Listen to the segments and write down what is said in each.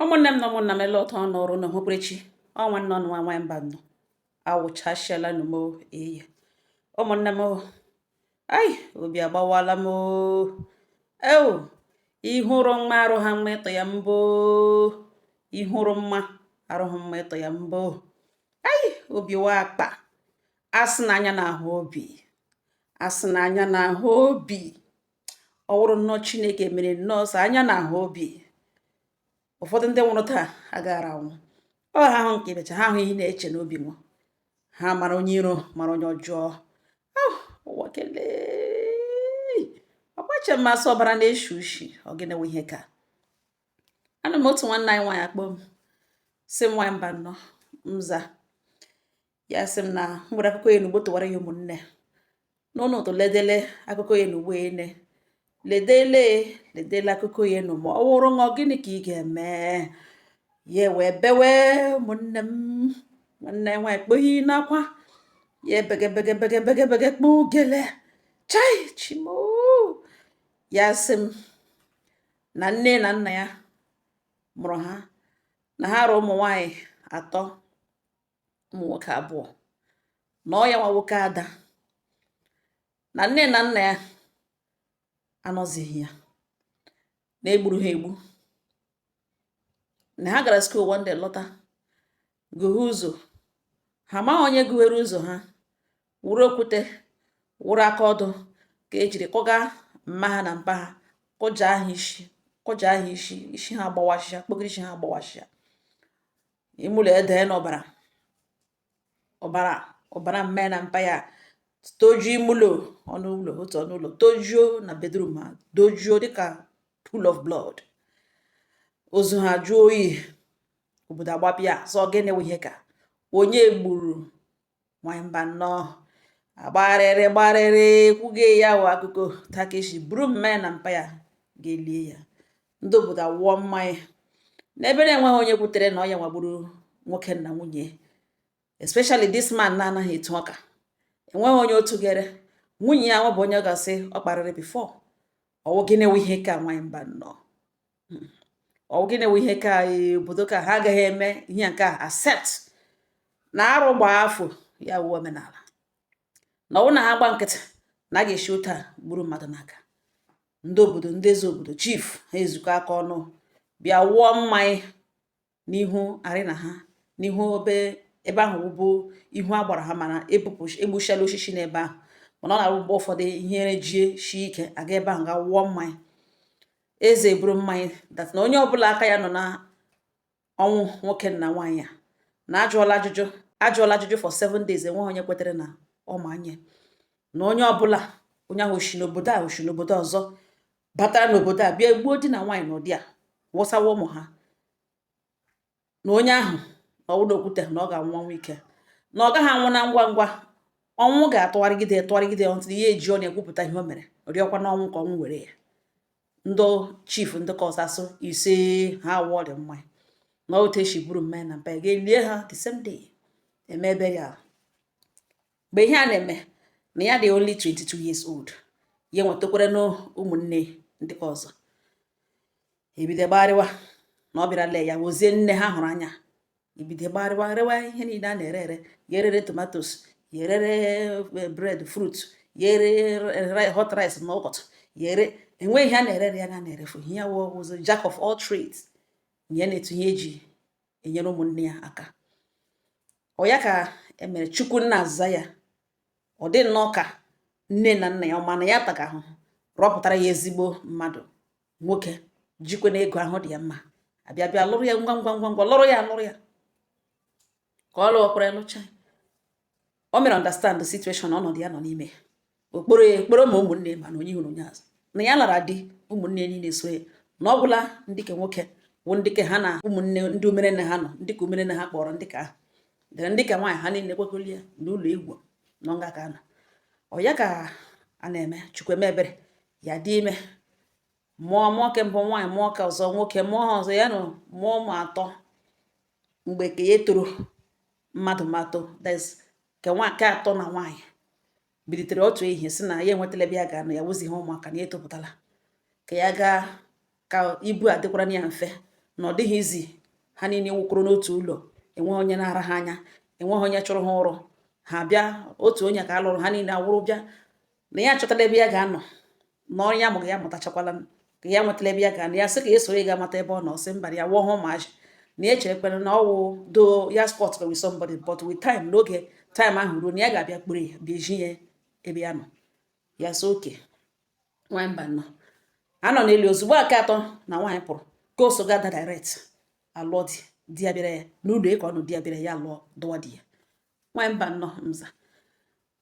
Ụmụnne m na ụmụnna m ele otu ọnụ ọrụ na hụkwerechi nwanne ọnụ nwa nwa mba nọ awụchasịala nụ m eye ụmụnne m ai obi agbawala m eo ihụrụ mma arụ ha mma ịtọ ya mbụ ihụrụ mma arụ ha mma ịtọ ya mbụ ai obi wa akpa asị na anya na-ahụ obi asị na anya na-ahụ obi ọ wụrụ nnọọ Chineke mere nnọọ sọ anya na-ahụ obi ụfọdụ ndị nwụrụ taa agaghara anwụ ọ ha ahụ nke becha ha ahụ ihe na-eche n'obi nwa ha mara onye iro mara onye ọjọọ ụwa kelee ọgbache mmasị ọbara na-eshi ushi ọ gị na-enwe ihe ka anụ m otu nwanne anyị nwaanyị akpọ m si m nwaanyị mba nnọọ mza ya sị m na mgbere akụkọ ya n'ugbo tụwara ya ụmụnne n'ụlọ ụtụ ledele akụkọ ya n'ugbo ene ledele akụkọ ya nụ ma ọ wụrụ ṅụọ gịnị ka ị ga-eme ya wee bewe ụmụnne m nwanne nwaanyị kpoghi n'akwa ya begebege kpọ ugele chai chimo ya sị m na nne na nna ya mụrụ ha na ha rụọ ụmụ nwaanyị atọ ụmụ nwoke abụọ na ọ ya nwa nwoke ada na nne na nna ya anọzighị ya na egburu ha egbu na ha gara skuul one day lọta gụghe ụzọ ha amaghị onye gụghere ụzọ ha wuru okwute wuru aka ọdụ ka ejiri kpọga mma ha na mpa ha kụja aha isi ha agbawashịa kpogiri isi ha agbawashịa imụlọ ede n'ọbara ọbara mme na mpa ya tojuo imụlọ ọnụ ụlọ otu ọnụ ụlọ tojuo na bedroom ha dojuo dịka pool of blood ozu ha jụọ oyi obodo agbapịa sọ gịnị wụ ihe ka onye gburu nwanyị mba nnọọ agbarịrị kwuge ya wụ akụkọ takeshi buru mmanya na mpa ya ga-elie ya ndị obodo awụọ mmanya n'ebe na-enweghị onye kwutere na ọ ya nwagburu nwoke na nwunye especially this man na-anaghị etu ọka enweghị onye otu gere nwunye ya nwebụ onye ọ ga-asị ọ kparịrị before ọwụ gịnị wụ ihe ka nwanyị mba nnọọ ọwụ gịnị wụ ihe ka obodo ka ha agaghị eme ihe nke a accept na arụ gbaa afọ ya wụ omenala na ọwụ na ha gba nkịtị na a ga-esi ụta gburu mmadụ n'aka ndị obodo ndị eze obodo chief ha ezukọ aka ọnụ bịa wụọ mmanya n'ihu arịna ha n'ihu ebe ahụ bụ ihu agbara ha mana egbuchala osisi n'ebe ahụ mana ọ na-arụ mgbe ụfọdụ ihe jie shi ike aga ebe ahụ ga wụọ mmanya eze buru mmanya dat na onye ọbụla aka ya nọ na ọnwụ nwoke na nwaanyị a na ajụọla ajụjụ for 7 days enweghị onye kwetere na ọmanye na onye ọbụla onye ahụ oshi n'obodo a oshi n'obodo ọzọ batara n'obodo a bịa gbuo di na nwaanyị n'ụdị a wụsawa ụmụ ha na onye ahụ na ọwụ n'okwute na ọ ga-anwụ ọnwụ ike na ọ gaghị anwụ na ngwa ngwa ọnwụ ga-atụgharịgide ntụrụ ihe eji ọ na-ekwupụta ihe o mere rịọkwa n'ọnwụ ka ọnwụ were ya ndị chief ndị ka ọsasụ ise ha awụọ dị mmanya na otu esi buru mmanya na mpa ya ga-elie ha the same day eme ebe ya mgbe ihe a na-eme na ya dị only 22 years old ya nwetakwara n'ụmụnne ndị ka ọzọ ebido gbarịwa na ọ bịara lee ya wozie nne ha hụrụ anya ibido gbarịwa rewa ihe niile a na-ere ya erere tomatoes ya erere bread fruit ya ere hot rice na ụkọtụ ya ere enweghị ihe a na-ere ya na-erefu ihe ya wụzụ jack of all trades ya na-etunye eji enyere ụmụnne ya aka ọ ya ka emere chukwu nna azụza ya ọ dị nnọọ ka nne na nna ya ọma na ya taga ahụhụ rọpụtara ya ezigbo mmadụ nwoke jikwe na ego ahụ dị ya mma abịa lụrụ ya ngwa lụrụ ya ka ọ lụọkwara lụcha o mere understand the situation ọnọdụ ya nọ n'ime okporo ma ụmụnne ma na onye hụrụ onye azụ na ya lara di ụmụnne niile so ya na ọ bụla ndị ke nwoke bụ ndị ke ha na ụmụnne ndị omerene ha nọ ndị ka omerene ha kpọrọ ndị ka ahụ dere ndị ka nwaanyị ha niile kwekọrọ ya n'ụlọ egwu nọ nga ka nọ ọ ya ka a na-eme chukwu eme ebere ya dị ime mụọ ke mbụ nwaanyị mụọ ka ọzọ nwoke mụọ ha ọzọ ya na mụọ ụmụ atọ mgbe ka ya toro mmadụ matọ ke atọ na nwaanyị bilitere otu ehihie si na ya enwetala ebe ya ga-anọ ya wụzi ha ụmụaka na ya etopụtala ka ya gaa ka ibu adịkwara ya mfe na ọ dịghị izi ha niile wụkwuru n'otu ụlọ, enweghị onye na-ara ha anya, enweghị onye chụrụ ha ụrụ, ha bịa otu onye ka a lụrụ ha niile awụrụ bịa na ya achọtala ebe ya ga-anọ na ọrụ ya mụrụ ya mụtachakwala ka ya nwetala ebe ya ga-anọ, ya sị ka ya soro ya ga-amata ebe ọ nọ, sị mba ya wụọ ha ụmụazị na echerekwere na ọwụ do ya spọt with somebody, but with time, n'oge time ahụ ruo na ya ga-abịa kpụrụ ya bịa eji ya ebe ya nọ. Ya so oke nwamba nọ anọ n'elu ozugbo aka atọ na nwaanyị pụrụ ka o soga da direct alụọ di ya bịara ya n'ụlọ ịka ọnụ di ya bịara ya alụọ dụwa di ya. Nwamba nọ mza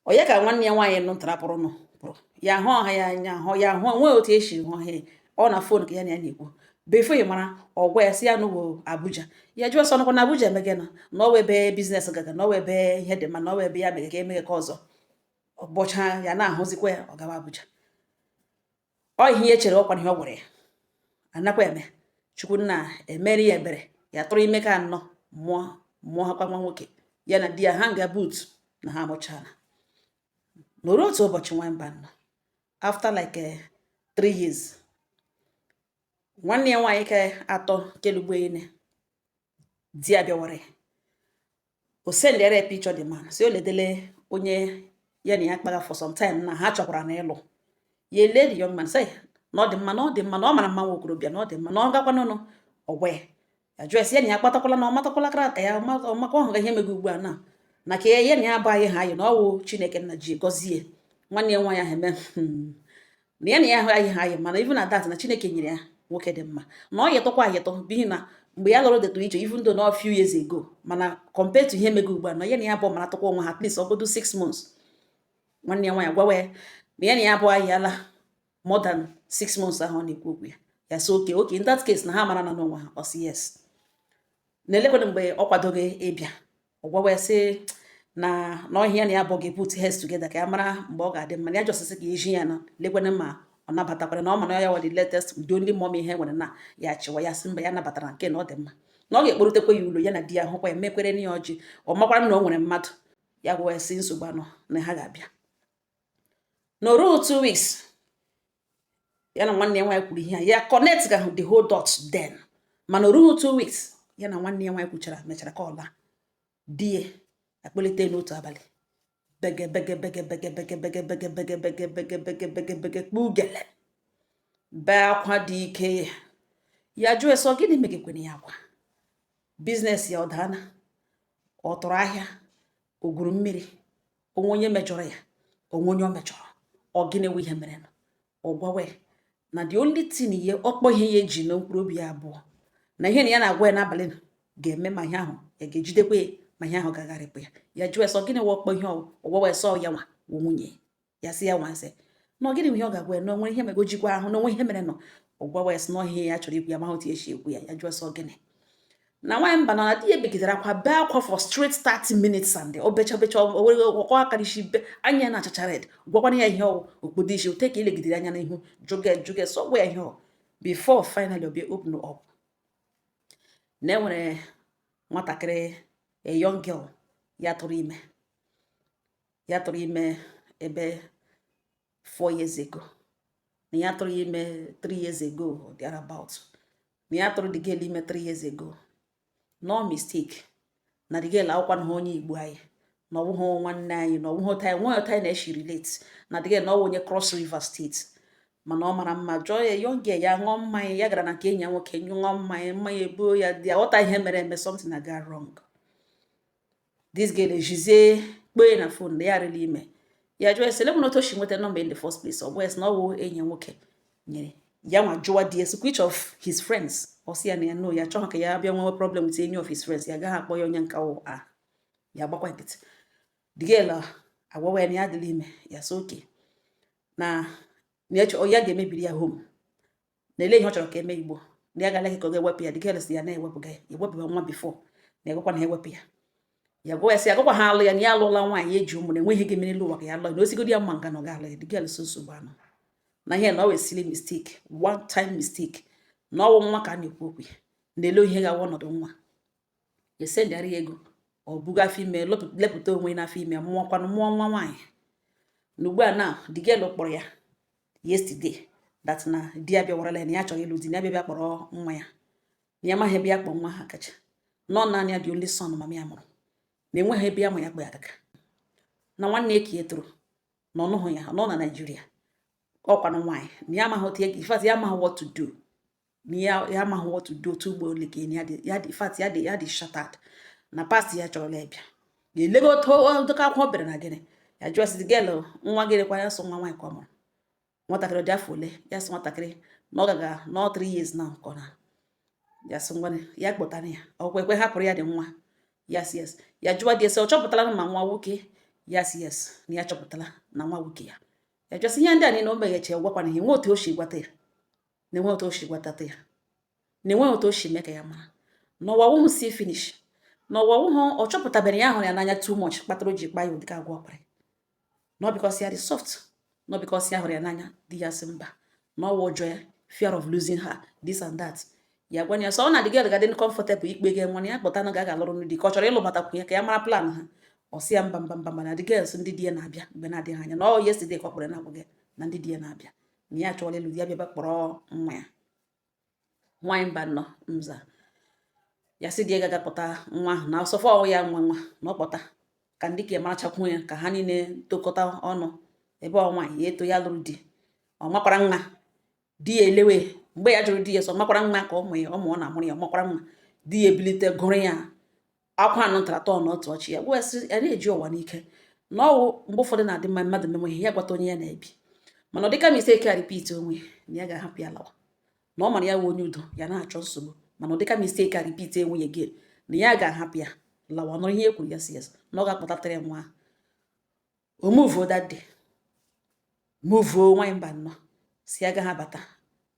onye ka nwanne ya nwaanyị nụ ntara pụrụ pụrụ ya hụ ọha ya anya hụ ya hụ nwee otu esi hụ ha ọ na fon ka ya na ya na-ekwu before ị mara ọgwa ya si ya n'ugbo Abuja ya jụọ sọ nọkwa na Abuja emege na ọwa ebe biznes gaga na ọwa ebe ihe dị mma na ọwa ebe ya mere ka emeghe ka ọzọ ọbọcha ya na-ahụzikwa ya ọ gawa Abuja. Ọ ihe ya chere ọkwa ihe ọ gwara ya anakwa eme Chukwu nna emere ya ebere ya tụrụ ime ka anọ mụọ ha kwa nwa nwoke ya na di ya ha nga but na ha amụchala. N'oru otu ụbọchị nwamba nọ after like 3 years nwanne ya nwaanyị ka atọ kelugbo ine di ya bịawara ya o sendere picture the man si o ledele onye ya na ya kpaga for some time na ha chọkwara na ịlụ ya ele the young man say na ọ dị mma na ọ dị mma na ọ mara mma nwa okorobịa na ọ dị mma na ọ gakwa n'ụlọ ọgwa ya jụọ esi ya na ya kpatakwala na ọ matakwala karata ya ọmakwa ọhụga ihe mego ugbu a na ka ya na ya bụ anyị ha anyị na ọwụ Chineke nna ji gọzie nwanne ya nwaanyị ahụ eme na ya na ya ahụ anyị ha anyị mana even na that na Chineke nyere ya nwoke dị mma na ọ yetọkwa ayetọ bihi na mgbe ya lụrụ detụ iche even though na few years ago mana compared to ihe mego ugbu a na ya na ya bụ mara tọkwa onwe ha at least ọgodo 6 months. Nwanne ya nwaanyị gwawa ya na ya na ya bụ anyị ala more than 6 months ahụ ọ na-ekwu okwu ya ya so okay in that case na ha mara na n'onwe ha ọ sị yes na elekwana mgbe ọ kwadoghị ịbịa ọ gwawa ya sị na ọhịa na ya bụ ga-put heads together ka ya mara mgbe ọ ga-adị mma na ya jọsịsị ka eji ya na lekwana ma ọ nabatakwara na ọ mana ya were latest the only mom ihe nwere na ya chịwa ya sị mba ya nabatara nke na ọ dị mma na ọ ga-ekporutekwa ya ụlọ ya na di ya hụkwa ya mekwere n'ihe ọjị ọ makwara na o nwere mmadụ ya gwa ya sị nsogbu anọ na ha ga-abịa. N'oru 2 weeks ya na nwanne ya nwaanyị kwuru ihe ya connect ga the whole dots then mana orughị 2 weeks ya na nwanne ya nwaanyị kwuchara mechara ka ọla di ya akpọlite n'otu abalị bege kpugele bee akwa dị ike ya jụọ eso gịnị megekwene ya akwa biznes ya ọ daana ọ tụrụ ahịa o gwuru mmiri onwe onye mejọrọ ya onwe onye ọ mejọrọ ọ gịnị wụ ihe mere ọ gwawe na the only thing ihe ọkpọ ihe ya eji na mkpụrụ obi ya abụọ na ihe na ya na-agwa ya n'abalị ga-eme ma ihe ahụ ya ga-ejidekwa ya ma ihe ahụ gagharịpụ ya jụọ eso gịnị wụ ọkpọ ihe ọgwawe eso ya nwa wụ nwunye ya sị ya nwansị na ọ gịnị ihe ọ ga-agwa ya na onwere ihe mego jikwa ahụ na onwe ihe mere nọ ọgwawe sị na ọhịa ya chọrọ ikwu ya ma otu esi ekwu ya ya jụọ eso gịnị na nwaanyị mba na di ya begidere akwa bee akwa for straight 30 minutes and o becha ọkọ akarịshi anya na-achacha red gwakwana ya ihe okpodo isi ote ka ilegidere anya n'ihu juge so gwa ya ihe before finally obi open up na enwere nwatakịrị a young girl ya tụrụ ime ebe 4 years ago na ya tụrụ ime 3 years ago there about na ya tụrụ the girl ime 3 years ago. No mistake na the girl akwụkwa na onye Igbo anyị na ọbụghị nwanne anyị na ọbụghị otu anyị na-eshi relate na the girl na onye Cross River State mana ọ mara mma jụọ ya young girl ya ṅụọ mmanya ya gara na nke enyi ya nwoke ṅụọ mmanya ebuo ya dị aghọta ihe mere eme something na ga wrong. This girl ejizie kpee na phone na ya rịla ime ya jụọ ese lebụ otu oshi nweta nọmba in the first place ọ bụ esi na ọ bụ enyi ya nwoke nyere ya nwa jụwa di esi which of his friends ọ sị ya na ya no ya chọghị ka ya bịa nwe problem with any of his friends ya gaghị akpọ ya onye nka ya gbakwa nkịtị. The girl agwawa ya na ya adịla ime ya so oke na ya ga-emebiri ya home na ele ihe ọ chọrọ ka eme Igbo na ya ga-alaki ka ọ ga-ewepụ ya. The girl si ya na-ewepụga ya ewepụga nwa before na agakwa na ha ewepụ ya gwa ya sị agakwa ha alụ ya na ya alụla nwaanyị eji ụmụ na enweghị ga emere ụwa ka ya alụ na osigodi ya mma nga na ọ ga-alụ ya. The girl so nsogbu anọ na ihe na ọ wesili mistake one time mistake na ọwụ nwa ka a na-ekwu okwu na-ele ihe ga-awa ọnọdụ nwa esendịarị ego ọ buga afọ ime lepụta onwe n'afọ ime mụọ nwa nwaanyị na ugbu a na the girl kpọrọ ya yesterday that na di ya bịawarala ya na ya chọrọ ịlụ di na ya bịa kpọrọ nwa ya na ya amaghị ebe ya kpọ nwa ha kacha nọ naanị ya dị only son mama ya mụrụ na enweghị ebe ya ma ya kpọ ya agaga na nwanne ka ya toro na ọnụhụ ya nọ na Naijiria ọkwanụ nwaanyị na ya amaghị otu ya ifat ya amaghị what to do na ya amaghị what to do otu ugbo ole ka ya dị ifat ya dị shattered na past ya chọrọla ịbịa ga-elebe otu akwụkwọ bere na gịnị ya jụọ sị gel nwa gị rekwa ya so nwa nwaanyị ka ọ mụrụ nwatakịrị dị afọ ole ya sị nwatakịrị na ọ gaga nọ 3 years na nkọ na ya sị ngwa ya kpọtara ya ọkwa ekwe hapụrụ ya dị nwa yes yes ya jụọ dị ese ọ chọpụtara ma nwa nwoke yes yes na ya chọpụtara na nwa nwoke ya jọsị ihe ndị a niile o meghechi gwakwana ha enwe otu o si gwata ya na enwe otu o si gwatata ya na enwe otu o si mee ka ya mara n'ụwa wụhụ si finish n'ụwa wụhụ ọ chọpụtabere ya hụrụ ya n'anya too much kpatara o ji kpa ya ụdịka agwa ọkpara nọ bikos ya dị soft nọ bikos ya hụrụ ya n'anya di ya sị mba na ọwa ụjọ ya fear of losing her this and that ya gwana ya sọ ọ na adịghị ọdịgadị comfortable ikpe gị nwa ya kpọta na ga alụrụ ndị ka ọ chọrọ ịlụbatakwu ya ka ya mara plan ha ọ sị ya mba na the girls ndị di ya na-abịa mgbe na-adịghị anya na ọ yesterday ka ọ kpọrọ na-agwa gị na ndị di ya na-abịa na ya chọrọ ịlụ di ya bịaba kpọrọ nwa ya nwaanyị mba nọ mza ya sị di ya gaga kpọta nwa ahụ na ọsọfọ ọwụ ya nwa na ọ kpọta ka ndị ka marachakwu ya ka ha niile tokọta ọnụ ebe ọ nwaanyị ya eto ya lụrụ di ọ makwara nwa di ya elewe mgbe ya jụrụ di ya sọ makwara nwa ka ụmụ ọ na-amụrụ ya ọ makwara nwa di ya ebilite gụrụ ya akwa anụ tara tọọ n'otu ọchị ya wesị ya na-eji ụwa n'ike na ọwụ mgbe ụfọdụ na-adị mma mmadụ menwe ihe ya gwata onye ya na-ebi mana ọ dịka ma ise ka repeat onwe na ya ga-ahapụ ya lawa na ọ mara ya wụ onye udo ya na-achọ nsogbu mana ọ dịka ma ise ka repeat enwe ya gị na ya ga-ahapụ ya lawa nọrọ ihe ekwuru ya si ya na ọ ga-akpọtatara nwa o muvuo that day muvuo nwaanyị mba nnọọ si ya gaghị abata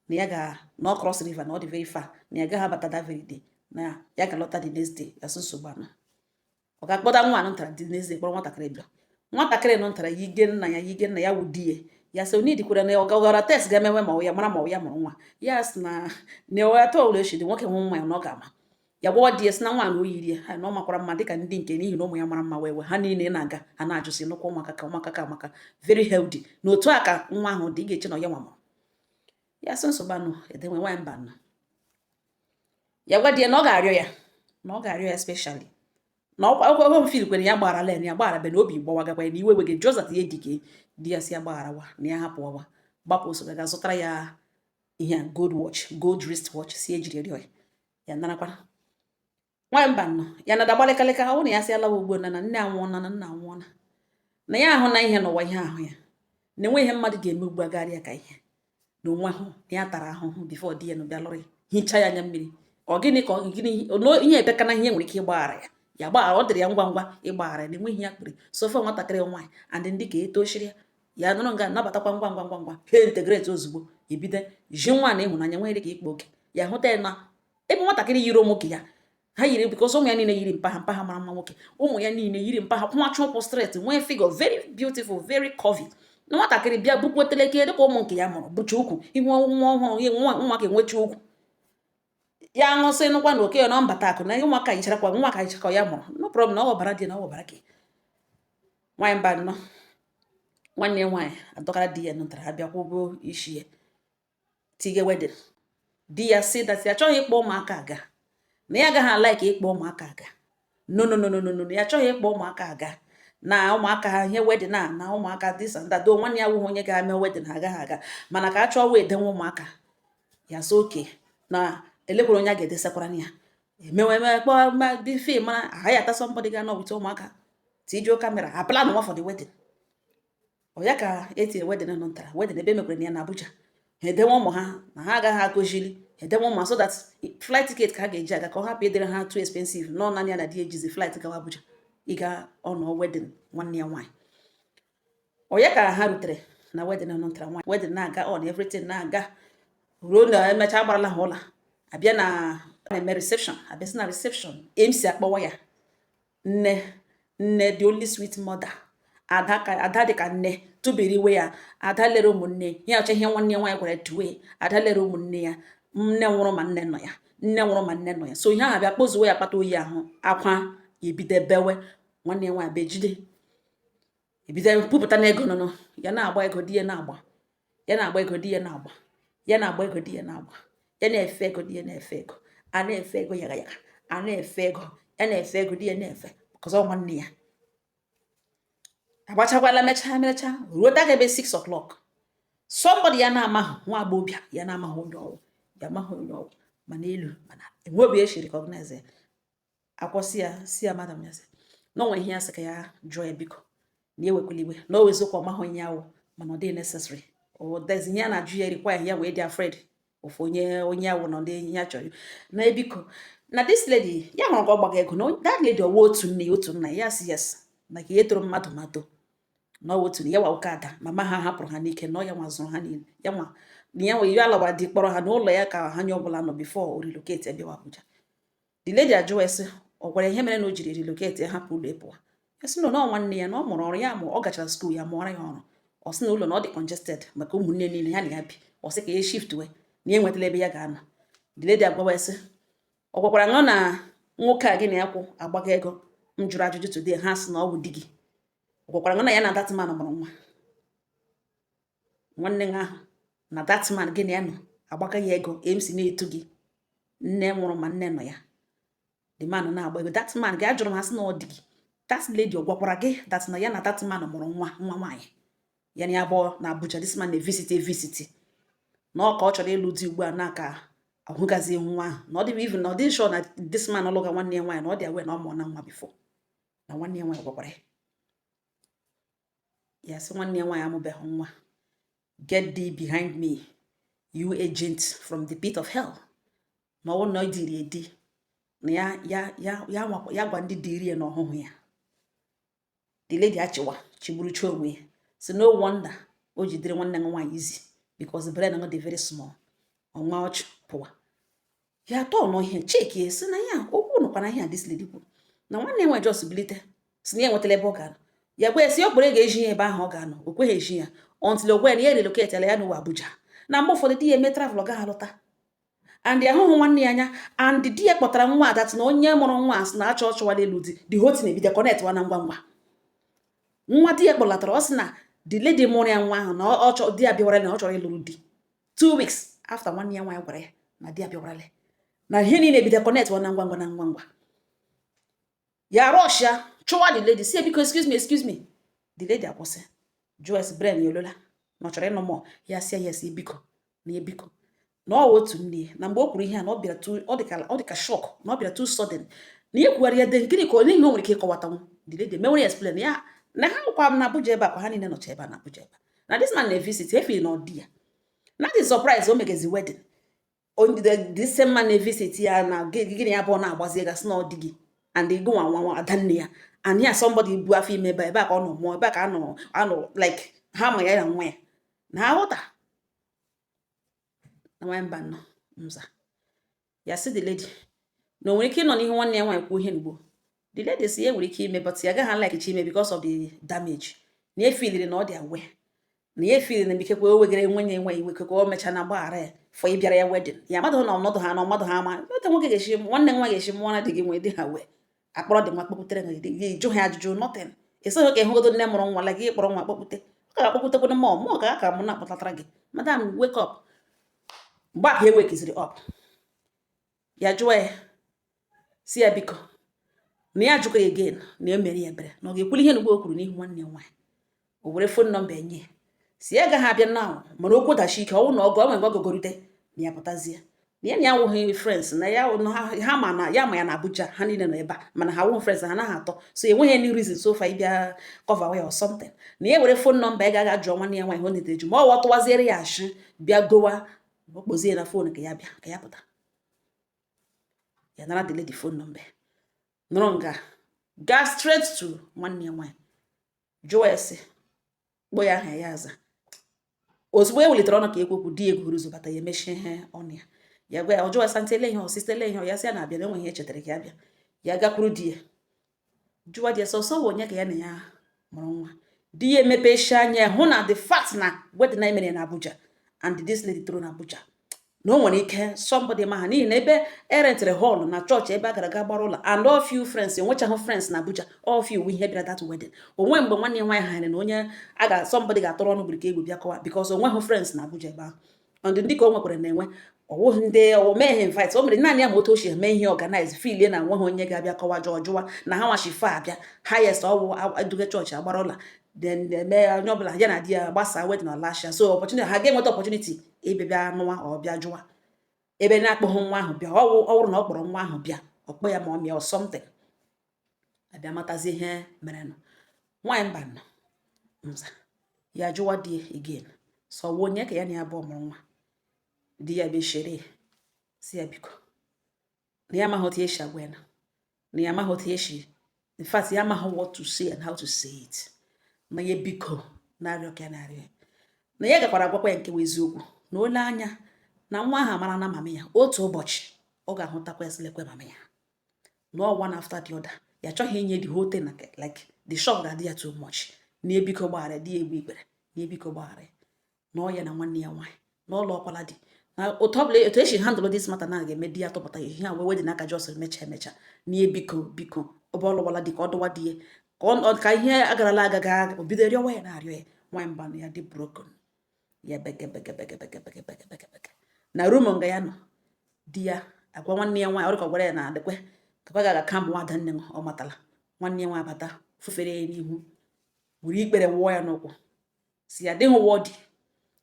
na ya ga na ọ cross river na ọ dị very far na ya gaghị abata that very day na ya ga-alọta the next day ya sị nsogbu anọ ọ ga-akpọta nwa anụ ntara the next day kpọrọ nwatakịrị bịa nwatakịrị nọ ntara yige nna ya wụ di ya ya sị onye dikwara na ọ gara test ga-emewe ma ọ ya mara ma ọ ya mụrụ nwa ya sị na ya tọọ ụlọ echi dị nwoke hụ nwa ya na ọ ga-ama ya gwawa di ya sị na nwa na o yiri ya na ọ makwara mma dịka ndị nke n'ihi na ụmụ ya mara mma wee ha niile na-aga ha na-ajụsị nnukwu ụmụaka ka amaka very healthy na otu a ka nwa ahụ dị ị ga-eche na ọ ya nwa mụrụ ya sị nsogbu anụ edenwe nwaanyị mba nọ ya gwa di ya na ọ ga-arịọ ya specially na ọkwa mfil kwere ya gbaghara len ya gbaghara be na obi gbawagakwa ya na iwe wege josat ihe dike di ya si ya gbagharawa na ya hapụwa gbapụ so ga zụtara ya ihe gold wrist watch si ejiri rịọ ya narakwa nwaanyị mba nọ ya nada gbalịkalịka ọ na ya si alawa ugbo na nne anwụọna na nna anwụọna na ya ahụ na ihe n'ụwa ihe ahụ ya na enweghị mmadụ ga-eme ugbu agarịa ka ihe na onwe ahụ na ya tara ahụhụ bifo di ya na bịa lụrụ ya hichaa ya anya mmiri ọ gịnị ka ihe ebekana ihe nwere ike ịgbaghara ya gbaghara ọ dịrị ya ngwa ngwa ịgbaghara ya na enweghị ya kpiri sofe nwatakịrị nwaanyị and ndị ka etochiri ya nụrụ nga nabatakwa ngwa ha integrate ozugbo ebido ji nwa na ịhụnanya nwere ka ikpe oke ya hụta ya na ebe nwatakịrị yiri ụmụ ya ha yiri bikos ụmụ ya niile yiri mpaha mara mma nwoke ụmụ ya niile yiri mpaha kwụnwacha ụkwụ straight nwee figure very beautiful very curvy na nwatakịrị bịa bukweteleke dịka ụmụ nke ya mụrụ bụcha ukwu ihu nwa ọhụrụ nwa ka enwecha ukwu ya ṅụsị nụkwa na oke na mbata akụ na ụmụaka yicharakwa nwa ka yichakọ ya mụrụ no problem na ọ ọbara dị na ọ ọbara gị nwaanyị mba nnọọ nwanne ya nwaanyị adọkara di ya nụtara ha bịa kwụgo isi ya tige wedin di ya si dat ya achọghị ịkpọ ụmụaka aga na ya agaghị ala ka ịkpọ ụmụaka aga no ya achọghị ịkpọ ụmụaka aga na ụmụaka ha ihe wedin na ụmụaka dis and that nwanne ya wụghị onye ga-eme wedin ha agaghị aga mana ka a chọọ wee denwe ụmụaka ya so oke na elekwara onye a ga-edesakwara ya emewe kpọọ bife mara agaghị ata somebody ga nọbụta ụmụaka tijuo kamera ha plan nwa for the wedding ọ ya ka etinyere wedin nọ ntara wedin ebe mekwere ya na Abuja ha edenwe ụmụ ha na ha agaghị akụzili edenwe ụmụ so that flight ticket ka ha ga-eji aga ka ọ hapụ edere ha too expensive nọ naanị ya na di ejizi flight gawa Abuja ịga ọnụ wedin nwanne ya nwaanyị ọ ya ka ha rutere na wedin nọ ntara nwaanyị wedin na-aga on everything na-aga ruo na emechaa agbarala ha ụla abịa na eme reception abịasị na reception MC akpọwa ya nne the only sweet mother ada dịka nne tụbiri iwe ya ada lere ụmụnne ya ọcha ihe nwanne ya nwaanyị gwara duwe ada lere ụmụnne ya nne nwụrụ ma nne nọ ya so ihe ahụ abịa kpozuwe ya kpata oyi ahụ akwa ebido bewe nwanne ya nwaanyị be jide ebido pụpụta na ego nọ ya na-agba ego di ya na-agba ya na-agba ego di ya na-agba ya na-agba ego di ya na-agba ya na-efe ego di ya na-efe ego a na-efe ego yaga yaga, a na-efe ego, ya na-efe ego di ya na-efe because ọ nwanne ya agbachakwala mecha ruo daga ebe 6 o'clock somebody ya na-amaghị nwa agbọghọbịa ya na-amaghị onye ọwụ ya amaghị onye ọwụ mana elu mana enwebi eshi recognize akwụsị ya si ya madam ya sị na onwe ihe ya sị ka ya jụọ ya biko na ewekwala iwe na o wezụkwa ọmaghị onye awụ mana ọ dị necessary there's ihe a na-ajụ ya require ya wee dị afraid of onye awụ na ndị ya chọrọ na ebiko na this lady ya hụrụ ka ọ gbaga ego na that lady ọwa otu nna ya sị yes na ka ihe toro mmadụ mato na otu ya wa ụka ada mama ha hapụrụ ha n'ike na ya nwa zụrụ ha niile ya nwa na ya nwe ihe alọgba dị kpọrọ ha n'ụlọ ya ka ha nye ọbụla nọ before o relocate bịawa Abuja. The lady ajụwa esi ọ gwara ihe mere na o jiri relocate hapụ ụlọ ịpụwa ya sị na ọ nwanne ya na ọ mụrụ ọrụ ya ma ọ gachara skuul ya mụọra ya ọrụ ọ sị na ụlọ na ọ dị congested maka ụmụnne niile ya na ya bi ọ sị ka ya shift wee na ya enwetala ebe ya ga-anọ. The lady agwawa esi ọ gwakwara ṅụ na nwoke a gị na ya kwụ agbaga ego m jụrụ ajụjụ today ha sị na ọ bụ di gị ọ gwakwara ṅụ na ya na datman mụrụ nwa nwanne ya ahụ na datman gị na ya nọ agbaga ya ego MC na-etu gị nne nwụrụ ma nne nọ ya the man na-agba ego that man gị ajụrụ m ha sị na ọ dị gị that lady ọ gwakwara gị that na ya na that man mụrụ nwa nwaanyị ya na ya abụọ na Abuja this man na-evisiti na ọ ka ọ chọrọ ịlụ di ugbu a na ka ahụgazi nwa ahụ na ọ dị even na ọ dị sure na this man ọlụga nwanne ya nwaanyị na ọ dị awe na ọ mụọ na nwa bifo na nwanne ya nwaanyị gwakwara ya sị nwanne ya nwaanyị amụbeghị nwa get thee behind me you agent from the pit of hell na ọ na ọ dịrị edi na ya gwa ndị dịrị ya na ọhụhụ ya. The lady achịwa chigburucha onwe ya si no wonder o jidere nwanne ya nwaanyị izi because the brain dị very small ọnwa ọchụ pụwa ya atọ nọ ihe cheki si na ya okwu nụkwana ihe a this lady kwuru na nwanne ya nwaanyị just bilite si na ya enwetala ebe ọ ga-anọ ya gwa esi okpere ga-eji ya ebe ahụ ọ ga-anọ o kweghị eji ya until o gwa na ya relocate ala ya n'ụwa Abuja na mgbe ụfọdụ di ya eme travel ọ gaghị alọta and ahụhụ nwanne ya anya and di ya kpọtara nwa adat na onye mụrụ nwa asị na achọ ọchụwala elu di the whole thing ebido connect wa na ngwa nwa di ya kpọlatara ọ sị na the lady mụrụ ya nwa ahụ na ọchọ di ya bịawara na ọ chọrọ ịlụrụ di 2 weeks after nwanne ya nwaanyị gwara ya na di ya bịawara na ihe niile ebido connect wa na ngwa ya rush ya chụwa the lady si biko excuse me the lady akwụsị Joyce brain ya olola na ọ chọrọ ịnụ mọ ya si yes ebiko na ọ otu nne na mgbe o kwuru ihe a na ọ bịara ọ dịka shock na ọ bịara too sudden na ihe kwugharị ya dị gịnị ka onye ihe o nwere ike ịkọwatanwu the lady menwere explain ya na ha nkwa m na Abuja ebe akwa ha niile nọcha ebe a na Abuja ebe na this man na-evisit efiri na ọdị ya na dị surprise o megezi wedding this same man na-evisit ya na gịnị ya bụ na-agbazi gasị na ọdị gị and ịgụ nwa adanne ya and ya somebody bu afọ ime ebe a ka ọ nọ mụọ ebe a ka anọ like ha ma ya na nwa ya na ha ghọta na nwanyị mba nọ nza ya sị the lady na o nwere ike ịnọ n'ihu nwanne ya nwaanyị kwuo ihe n'ugbo the lady si ya nwere ike ime but ya gaghị like chi ime because of the damage na efiliri na ọ dị awe na ya efiliri na bikekwa o wegara nwenye enweghị iwe ka o mechaa na gbaghara ya fọ ịbịara ya wedding ya amadụ na ọnọdụ ha na ọmadụ ha ama ote nwoke ga-eshi nwanne nwa ga-eshi mụọ na dị gị nwee dị ha wee akpọrọ dị nwa kpọpụtere na gị jụ ha ajụjụ nothing esoghị ka ịhụgodo nne mụrụ nwa la gị kpọrọ nwa kpọpụte ọ ga-akpọpụtekwana mụọ ka aka mụ na-akpọtatara gị madam wake up mgbe aka ewekiziri up ya jụọ ya si ya biko na ya jụkwa ya again na ya mere ya ebere na ọ ga-ekwuli ihe n'ugbo o kwuru n'ihu nwanne ya nwaanyị o were fon nọmba enye si ya gaghị abịa na mana okwu dachi ike ọnwụ na ọgụ onwe mgbe ọgọgorite na ya pụtazie na ya na ya nwụghị friends na ya ha ma na ya ma ya na Abuja ha niile nọ ebe a mana ha nwụghị friends ha naghị atọ so enweghị any reason so far ịbịa cover way or something na ya were fon nọmba ị gaghị jụọ nwanne ya nwaanyị ọ netere ju ma ọ tụwaziere ya ashị bịa gowa okpozie na fon ka ya bịa ka ya pụta ya nara the lady phone number nụrụ nga gaa straight to nwanne ya nwaanyị jụọ ese kpọ ya aha ya aza ozugbo e welitere ọnụ ka ekwokwu di egwu ruzo bata ya emechie ihe ọnụ ya gwa ya ọjụọ esa ntele ihe osistele ihe ya sị ya na-abịa na enweghị ihe echetara ka ya bịa ya gakwuru di ya jụwa di ya sọsọ bụ onye ka ya na ya mụrụ nwa di ya emepechi anya hụ na the fact na wedding na emere na Abuja and this lady toro na Abuja na o nwere ike somebody ma ha n'ihi na ebe erentere hall na chọọchị ebe a gara aga gbara ụlọ and all few friends enwechaghị friends na Abuja all few wu ihe bịara that wedding onwe mgbe nwanne ya nwaanyị hanyere na onye somebody ga-atọrọ ọnụ gburu ka egwu bịa kọwa because onweghị friends na Abuja ebe ahụ and ndị ka o nwekwara na-enwe ọwụghị ndị mee ihe invite o mere naanị ya ma otu o si eme ihe organize filie na nwe ha onye ga-abịa kọwa jụwa na ha nwachife abịa highest ọwụ eduge chọọchị agbara ụla then mee onye ọbụla ya na di ya gbasaa wedin ọlasha so opportunity ha ga-enweta opportunity ịbịa nụwa ọ bịa jụwa ebe na-akpọghị nwa ahụ bịa ọwụrụ na ọ kpọrọ nwa ahụ bịa ọkpọ ya ma ọ mịa or something abịa matazi ihe mere nụ nwaanyị mba nọ nza ya jụwa di again so onye ka ya na ya bụ ọmụrụ nwa di ya bịa shere si ya biko na ya amaghị otu esi agwa ya na ya amaghị otu esi in fact ya amaghị what to say and how to say it na ya biko na-arịọ ka ya na-arịọ na ya gakwara agwakwa ya nke eziokwu na ole anya na nwa ahụ amara na mama ya otu ụbọchị ọ ga-ahụtakwa esilekwe mama ya no one after the other ya chọghị inye the whole thing like the shock ga-adị ya too much na ebiko gbaghara di ya egbu ikpere na ebiko gbaghara na ọ ya na nwanne ya nwaanyị na ụlọ ọkwala dị na otu ọbụla etu esi handle this matter na ga-eme di ya tụpụta ihe a wee dị n'aka Jos emecha na biko ọbụ ọlụwala dị ka ọ dụwa di ya ka ihe agarala agaga obido rịọwa ya na-arịọ ya nwaanyị mba na ya dị broken ya bege na rumo nga ya nọ di ya agwa nwanne ya nwaanyị ọrịka gwara ya na adịkwe kakwa ga kamp nwada nne ọ matala nwanne ya nwaanyị bata fufere ya n'ihu were ikpere wụọ ya n'ụkwụ si ya dịghị ụwa dị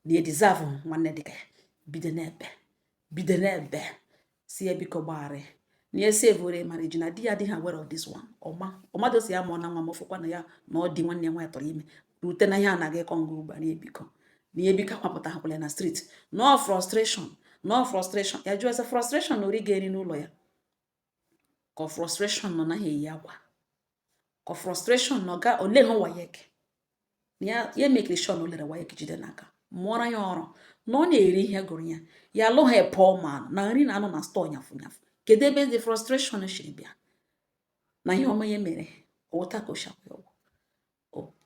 na edizavụ nwanne dịka ya bido n'ebe si ya biko gbaghara na ya sevore mara ji na di ya adịghị aware of this one ọmadụ si ya mụọ na nwa mọfụkwa na ya na ọ dị nwanne ya nwaanyị tọrọ ime rute na ihe a na-aga ịkọ nga ugbu a na ebiko akwapụta hakwala na street no frustration ya jụọ ese frustration na ori ga-eri n'ụlọ ya ka frustration nọ naghị eyi akwa ka frustration nọ ga ole ha wayek ya emekiri shon olere wayek jide n'aka mụọra ya ọrụ na ọ na-eri ihe gụrụ ya alụghị pọl man na nri na anụ na stọọ nyafụ kedu ebe ndị frustration shiri bịa na ihe ọma ya mere ọwụta ka oshakwa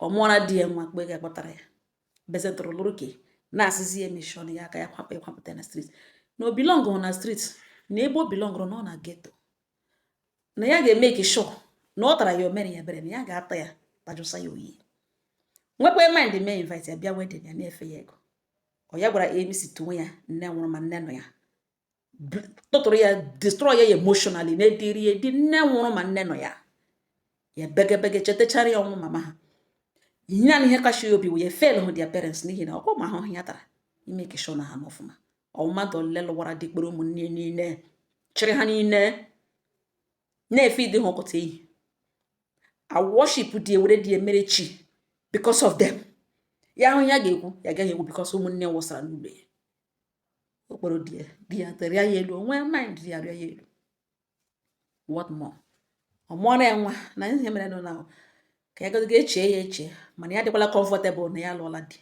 ọ mụọra di ya nwa kpe ga-akpọtara ya bezentụrụ lụrụ ke na-asịzi ya emeshọn ya aka ya kwapụta na street na o bilọngụ na street na ebe o bilọngụrụ na ọ na geto na ya ga-eme ka sure na ọ tara ya omere ya bere na ya ga-ata ya tajụsa ya oyi nwekwa mind mee invite ya bịa wedin ya na-efe ya ego ọ ya gwara ABC tụnwe ya nne nwụrụ ma nne nọ ya tụtụrụ ya destroy ya emotionally na-ediri ya di nne nwụrụ ma nne nọ ya bege chetachara ya ọnwụ mama ha ihe na ihe kacha obi wee fail hụ their parents n'ihi na ọkụ ma ahụhụ ya tara ime ka sure na ha n'ọfụma ọmụmadụ ole lụwara dịkpere ụmụnne niile chịrị ha niile na-efe ịdị ha ọkụta eyi a worship dị ewere dị emere chi because of them ya ahụ ya ga-ekwu ya agaghị ekwu because ụmụnne wụsara n'ụlọ ya okporo di ya tara ya elu onwe mind ya rịa ya elu what more ọ mụọra ya nwa na ihe mere nọ na ka ya gadogo eche ya eche mana ya dịkwala comfortable na ya lụọla di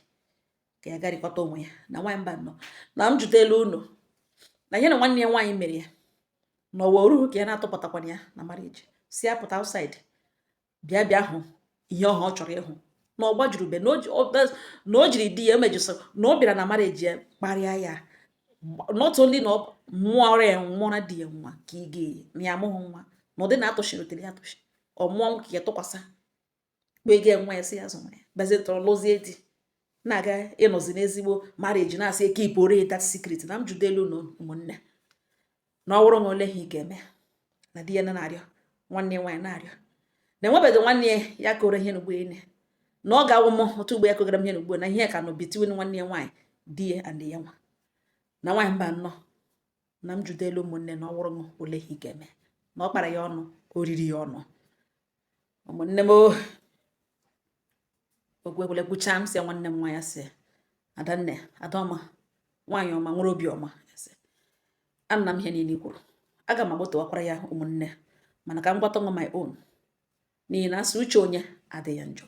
ka ya garịkọta onwe ya na nwaanyị mba nọ na m jụtelu ụlọ na ihe na nwanne ya nwaanyị mere ya na ọwa oruhu ka ya na-atụpụtakwana ya na marriage si ya pụta outside bịa hụ ihe ọha ọ chọrọ ịhụ na ọ gbajuru ube na o jiri di ya emejụsị na ọ bịara na marriage ya kparịa ya not only na ọ mụọra ya nwụọra di ya nwa ka ị ga-eyi na ya amụghị nwa na ụdị na-atụchiri otere ya atụchi ọ mụọ ka ya tụkwasị kpe ga nwa ya si ya zụnwa ya bezitọrọ lụzie di na-aga ịnọzi n'ezigbo marriage na-asị keep ore that secret na m judelu na ụmụnne na ọwụrụ na ole ha ị ga-eme na di ya na-arịọ nwanne nwaanyị na-arịọ na enwebeghị nwanne ya kore ihe n'ugbo ene na ọ ga-awụ m otu ugbo ya kogara m ihe n'ugbo na ihe ka nọ between nwanne ya nwaanyị di ya and ya nwa na nwaanyị mba nnọọ na m judelu ụmụnne na ọwụrụ m ole ha ị ga-eme na ọ kpara ya ọnụ oriri ya ọnụ ụmụnne m ogwegwele gbucha m si nwanne m nwa ya si adanne adaọma nwaanyị ọma nwere obi ọma ana m ihe niile kwuru aga m agbotowakwara ya ụmụnne mana ka m gwata nwa my own n'ihi na asị uche onye adịghị ya njọ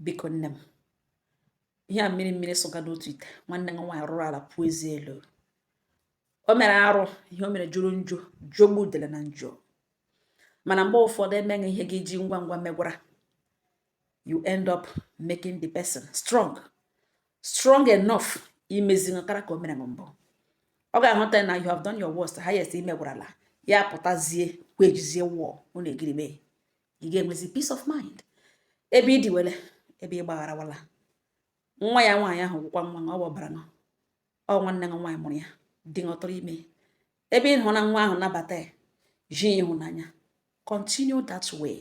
biko nne m ihe a mmiri sụga n'otu ite nwanne m nwaanyị rụrụ ala pụọ ezi elu o mere arụ ihe o mere jụrụ njọ jọgbu udele na njọ mana mgbe ụfọdụ emeghị ihe gị ji ngwa ngwa megwara you end up making the person strong enough imezi nkara ka o mere mbụ ọ ga-ahụta na you have done your worst highest imegwarala ya pụtazie kwejizie wụọ ọ na-egiri mee ị ga-enwezi peace of mind ebe ị dịwele ebe ị gbagharawala nwa ya nwaanyị ahụ gwụkwa nwa ọ gbabara ọ nwanne nwa nwaanyị mụrụ ya di ọtọrọ ime ebe ịhụ na nwa ahụ nabata ya ji ịhụnanya continue that way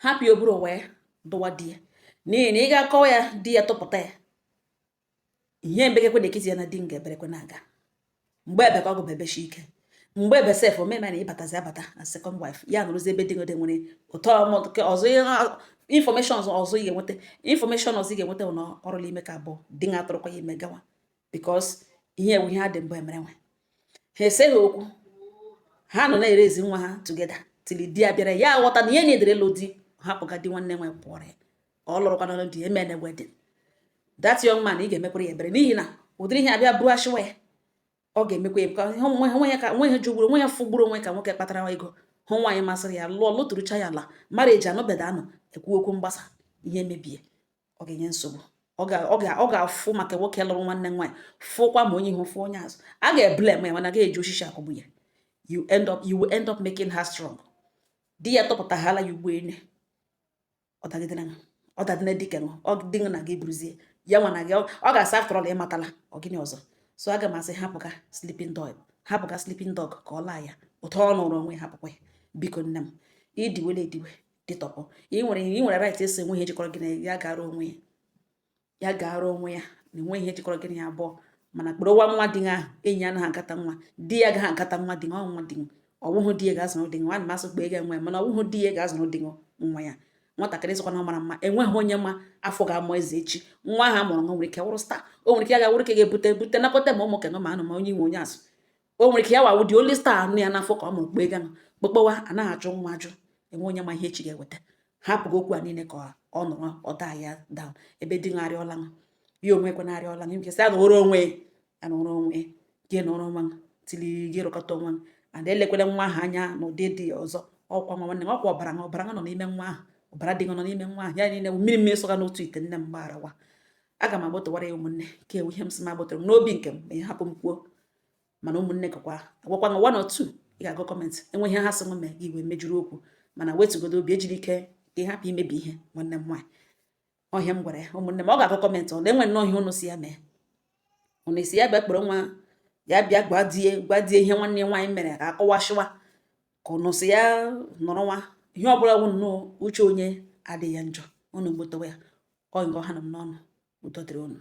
hapụ ya oburu wee dụwa di ya n'ihi na ị ga-akọwa ya di ya tụpụta ya ihe mbekekwe na ekiti ya na di m ga-eberekwe na-aga mgbe ebe ka ọ gụbebechi ike mgbe ebe sef omeme na ịbatazi abata na second wife ya nụrụzi ebe dị ngode nwere ụtọ ọzọ information ọzọ ị ga-enweta information ọzọ ị ga-enweta na ọrụla ime ka abụọ di nga atụrụkwa ya ime gawa because ihe ewu ihe ha dị mbụ emere nwe ha eseghị okwu ha nọ na-erezi nwa ha together tili di ya bịara ya ghọta na ihe na-edere lụ di hapụga di nwanne nwe pụọrọ ya ọ lụrụkwana di emene wedin that young man ị ga-emekwara ya ebere n'ihi na ụdịrị ihe abịa bụ ashiwa ya ọ ga-emekwa ya ka nwe ha jugburu nwe ya fụgburu onwe ka nwoke kpatara ego hụ nwaanyị masịrị ya lụọ lụtụrụcha ya ala mara eji anọbeda anọ ekwu okwu mgbasa ihe mebie ọ ga-enye nsogbu ọ ga-afụ maka nwoke lụrụ nwanne nwaanyị fụkwa ma onye ihu fụ onye azụ a ga-eblem ya mana ga-eji osisi akụgbu ya you will end up making her strong di ya tọpụtaghala ya ugbo ene ọ dadịna dike ọ dịghị na gị buruzie ya nwa na gị ọ ga-asa after all ịmatala ọ gịnị ọzọ so aga m asị hapụga sleeping dog ka ọ laa ya ụtọ ọ nụrụ onwe hapụkwa ya biko nne m idiwele ediwe dịtọpụ ị nwere right esi enwe ihe jikọrọ gị na ya gara onwe ya na enwe ihe jikọrọ gị na ya abụọ mana kpụrụwa nwa di ahụ enyi anaghị akata nwa di ya agaghị akata nwa di nwa di ọwụhụ di ya ga-azụrụ di nwa masị kpa ego enwe mana ọwụhụ di ya ga-azụrụ di nwa ya nwatakịrị zụkwa na mara mma enweghị onye ma afọ ga-amụ eze echi nwa ahụ amụrụ nwa nwere ike wụrụ star o nwere ike ya ga-awụrụ ike ga-ebute nakọta ma ụmụ kenụ ma anụ ma onye inwe onye azụ o nwere ike ya wawụ dị oli star anụ ya n'afọ ka ọ mụrụ kpa ego ahụ kpokpowa anaghị achụ nwa ajụ enwe onye ma ihe echi ga-eweta hapụgo okwu a niile ka ọ nọrọ ọda ya down ebe di ngarịọla ya onwe kwe narịọla nke sị anụrụ onwe gị nọrọ nwa tili gị rụkọta onwe and elekwele nwa ahụ anya na ụdị dị ọzọ ọkwa nwa nwanne ọkwa ọbara nọ n'ime nwa ahụ ọbara dị nọ n'ime nwa ahụ ya niile mmiri soga n'otu ite nne m gbarawa aga m agbọtọwara ya ụmụnne ka ewu ihe m sị m agbọtọrọ m n'obi nke m ma ihe hapụ m kwuo mana ụmụnne gakwa agwakwa na 1 or 2 ị ga-agụ kọmentị enweghị ha sị nwe gị wee mejuru okwu mana wetugodo obi ejiri ike ka ị hapụ imebi ihe nwanne m nwaanyị ọhịa m gwara ya ụmụnne m ọ ga-agụ kọmentị ọ na-enwe nnọọ ihe ụnụ si ya mee ụnụ esi ya bịa kpọrọ nwa ya bịa gwadie ihe nwanne nwaanyị mere ka akọwashiwa ka ụnụ si ya nọrọ nwa ihe ọ bụla wụ nnọọ uche onye adịghị njọ ụnụ gbotowe ya ọ nke ọha nọ m n'ọnụ udo dịrị ụnụ